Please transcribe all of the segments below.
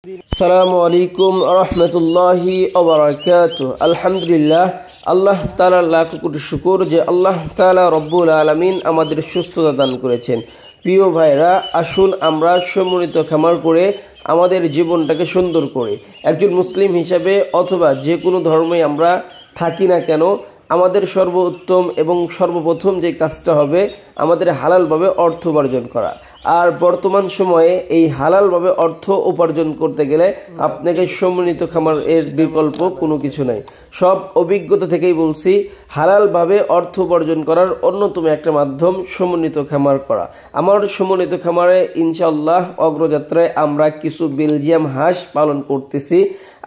আসসালামু আলাইকুম রহমতুল্লাহি ওবারাকাতুহু। আলহামদুলিল্লাহ, আল্লাহ তাআলার লাখ কোটি শুকর যে আল্লাহ তাআলা রব্বুল আলামিন আমাদের সুস্থতা দান করেছেন। প্রিয় ভাইরা, আসুন আমরা সমন্বিত খামার করে আমাদের জীবনটাকে সুন্দর করে একজন মুসলিম হিসেবে অথবা যে কোনো ধর্মে আমরা থাকি না কেন, আমাদের সর্বোত্তম এবং সর্বপ্রথম যে কাজটা হবে আমাদের হালালভাবে অর্থ উপার্জন করা। আর বর্তমান সময়ে এই হালালভাবে অর্থ উপার্জন করতে গেলে আপনাকে সমন্বিত খামার এর বিকল্প কোনো কিছু নাই। সব অভিজ্ঞতা থেকেই বলছি, হালালভাবে অর্থ উপার্জন করার অন্যতম একটা মাধ্যম সমন্বিত খামার করা। আমার সমন্বিত খামারে ইনশাআল্লাহ অগ্রযাত্রায় আমরা কিছু বেলজিয়াম হাঁস পালন করতেছি।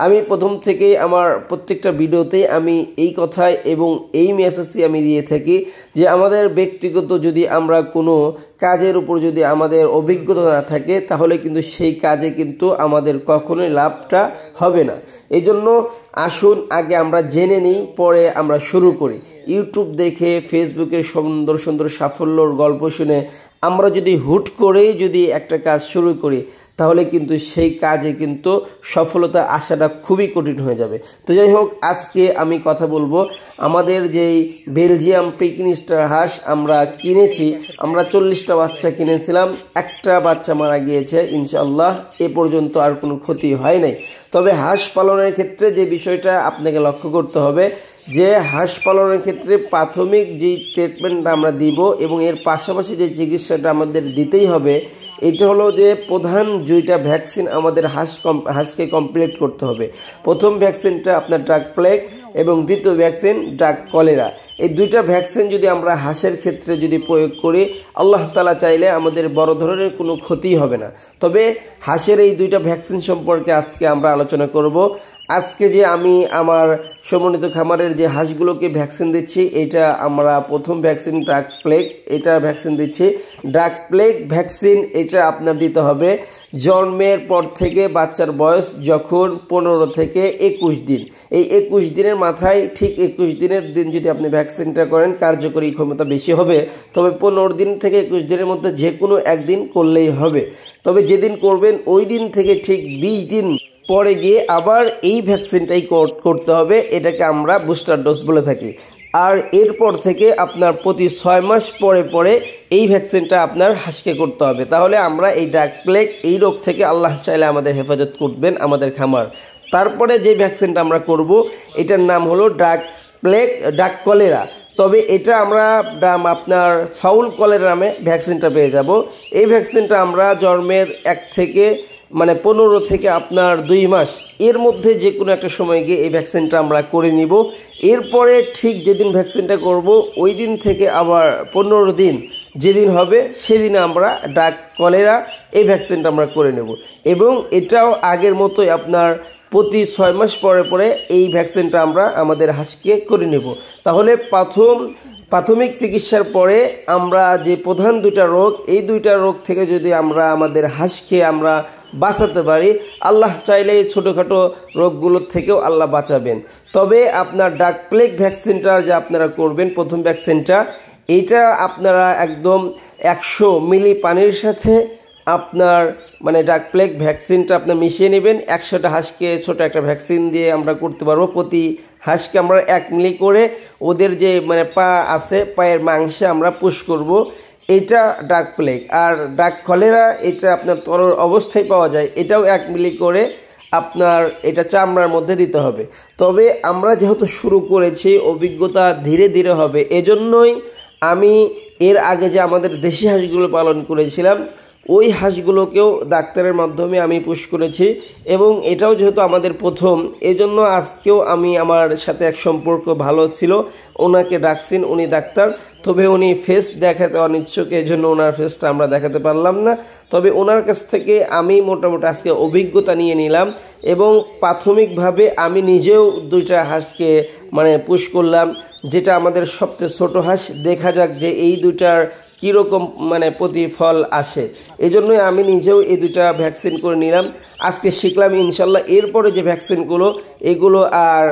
আমি প্রথম থেকেই আমার প্রত্যেকটা ভিডিওতেই আমি এই কথায় এবং এই মেসেজটি আমি দিয়ে থাকি যে আমাদের ব্যক্তিগত যদি আমরা কোনো কাজের উপর যদি আমাদের অভিজ্ঞতা না থাকে তাহলে কিন্তু সেই কাজে কিন্তু আমাদের কখনোই লাভটা হবে না। এই জন্য আসুন আগে আমরা জেনে নিই, পরে আমরা শুরু করি। ইউটিউব দেখে ফেসবুকের সুন্দর সুন্দর সাফল্যর গল্প শুনে আমরা যদি হুট করেই যদি একটা কাজ শুরু করি তাহলে কিন্তু সেই কাজে কিন্তু সফলতা আসাটা খুবই কঠিন হয়ে যাবে। তো যাই হোক, আজকে আমি কথা বলবো আমাদের যেই বেলজিয়াম পিকনি স্টার হাঁস আমরা কিনেছি। আমরা 40টা বাচ্চা কিনেছিলাম, একটা বাচ্চা মারা গিয়েছে। ইনশাআল্লাহ এ পর্যন্ত আর কোনো ক্ষতি হয় নাই। তবে হাঁস পালনের ক্ষেত্রে যে বিষয়টা আপনাকে লক্ষ্য করতে হবে যে হাঁস পালনের ক্ষেত্রে প্রাথমিক যেই ট্রিটমেন্টটা আমরা দিব এবং এর পাশাপাশি যে চিকিৎসাটা আমাদের দিতেই হবে, এটা হলো যে প্রধান দুইটা ভ্যাকসিন আমাদের হাঁসকে কমপ্লিট করতে হবে। প্রথম ভ্যাকসিনটা আপনার ড্রাগ প্লেগ এবং দ্বিতীয় ভ্যাকসিন ড্রাগ কলেরা। এই দুইটা ভ্যাকসিন যদি আমরা হাঁসের ক্ষেত্রে যদি প্রয়োগ করি, আল্লাহ তাআলা চাইলে আমাদের বড় ধরনের কোনো ক্ষতি হবে না। তবে হাঁসের এই দুইটা ভ্যাকসিন সম্পর্কে আজকে আমরা আলোচনা করব। আজকে যে আমি আমার সমন্বিত খামারের যে হাঁসগুলোকে ভ্যাকসিন দিচ্ছি, এটা আমরা প্রথম ভ্যাকসিন ড্রাগ প্লেগ, এটা ভ্যাকসিন দিচ্ছি। ড্রাগ প্লেগ ভ্যাকসিন এটা আপনার দিতে হবে জন্মের পর থেকে বাচ্চার বয়স যখন 15 থেকে 21 দিন। এই 21 দিনের মাথায় ঠিক 21 দিনের দিন যদি আপনি ভ্যাকসিনটা করেন কার্যকরী ক্ষমতা বেশি হবে। তবে 15 দিন থেকে 21 দিনের মধ্যে যে কোনো একদিন করলেই হবে। তবে যেদিন করবেন ওই দিন থেকে ঠিক 20 দিন পরে গিয়ে আবার এই ভ্যাকসিনটাই করতে হবে। এটাকে আমরা বুস্টার ডোজ বলে থাকি। আর এরপর থেকে আপনার প্রতি 6 মাস পরে পরে এই ভ্যাকসিনটা আপনার হাঁসকে করতে হবে। তাহলে আমরা এই ড্রাগ প্লেগ এই রোগ থেকে আল্লাহ চাইলে আমাদের হেফাজত করবেন আমাদের খামার। তারপরে যে ভ্যাকসিনটা আমরা করব এটার নাম হলো ড্রাগ প্লেগ ড্রাগ কলেরা। তবে এটা আমরা আপনার ফাউল কলেরা নামে ভ্যাকসিনটা পেয়ে যাব। এই ভ্যাকসিনটা আমরা জন্মের 15 থেকে আপনার 2 মাস এর মধ্যে যে কোনো একটা সময় গিয়ে এই ভ্যাকসিনটা আমরা করে নিব। এরপরে ঠিক যেদিন ভ্যাকসিনটা করব ওই দিন থেকে আবার 15 দিন যেদিন হবে সেদিন আমরা ড্রাগ কলেরা এই ভ্যাকসিনটা আমরা করে নেব। এবং এটাও আগের মতোই আপনার প্রতি 6 মাস পরে পরে এই ভ্যাকসিনটা আমরা আমাদের হাঁসকে করে নেব। তাহলে প্রাথমিক চিকিৎসার পরে আমরা যে প্রধান দুইটা রোগ, এই দুইটা রোগ থেকে যদি আমরা আমাদের হাঁসকে আমরা বাঁচাতে পারি, আল্লাহ চাইলে এই ছোটোখাটো রোগগুলোর থেকেও আল্লাহ বাঁচাবেন। তবে আপনার ড্রাগ প্লেগ ভ্যাকসিনটা যে আপনারা করবেন, প্রথম ভ্যাকসিনটা এইটা আপনারা একদম 100 মিলি পানির সাথে আপনার ড্রাগ প্লেগ ভ্যাকসিনটা আপনার মিশিয়ে নেবেন। 100টা হাঁসকে ছোট একটা ভ্যাকসিন দিয়ে আমরা করতে পারবো। প্রতি হাঁসকে আমরা 1 মিলি করে ওদের যে পা আছে, পায়ের মাংসে আমরা পুশ করব। এটা ড্রাগ প্লেগ। আর ড্রাগ কলেরা এটা আপনার তরল অবস্থায় পাওয়া যায়, এটাও 1 মিলি করে আপনার এটা চামড়ার মধ্যে দিতে হবে। তবে আমরা যেহেতু শুরু করেছি, অভিজ্ঞতা ধীরে ধীরে হবে। এজন্যই আমি এর আগে যে আমাদের দেশি হাঁসগুলো পালন করেছিলাম ওই হাঁসগুলোকেও ডাক্তারের মাধ্যমে আমি পুশ করেছি এবং এটাও যেহেতু আমাদের প্রথম, এজন্য আজকেও আমি আমার সাথে এক সম্পর্ক ভালো ছিল, ওনাকে ডাকছেন, উনি ডাক্তার। তবে উনি ফেস দেখাতে অনিচ্ছুক, এই জন্য ওনার ফেসটা আমরা দেখাতে পারলাম না। তবে ওনার কাছ থেকে আমি মোটামুটি আজকে অভিজ্ঞতা নিয়ে নিলাম এবং প্রাথমিকভাবে আমি নিজেও 2টা হাঁসকে পুশ করলাম, যেটা আমাদের সবচেয়ে ছোটো হাঁস। দেখা যাক যে এই 2টার কীরকম প্রতিফল আসে। এই জন্যই আমি নিজেও এই 2টা ভ্যাকসিন করে নিলাম। আজকে শিখলাম ইনশাল্লাহ এরপরে যে ভ্যাকসিনগুলো এগুলো আর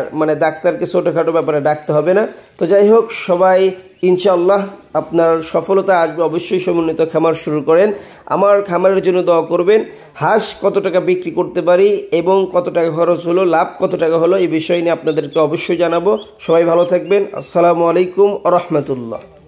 ডাক্তারকে ছোটোখাটো ব্যাপারে ডাকতে হবে না। তো যাই হোক, সবাই ইনশাল্লাহ আপনার সফলতা আসবে। অবশ্যই সমন্বিত খামার শুরু করেন। আমার খামারের জন্য দোয়া করবেন। হাঁস কত টাকা বিক্রি করতে পারি এবং কত টাকা খরচ হলো, লাভ কত টাকা হলো, এই বিষয় নিয়ে আপনাদেরকে অবশ্যই জানাবো। সবাই ভালো থাকবেন। আসসালামু আলাইকুম ওয়া রাহমাতুল্লাহ।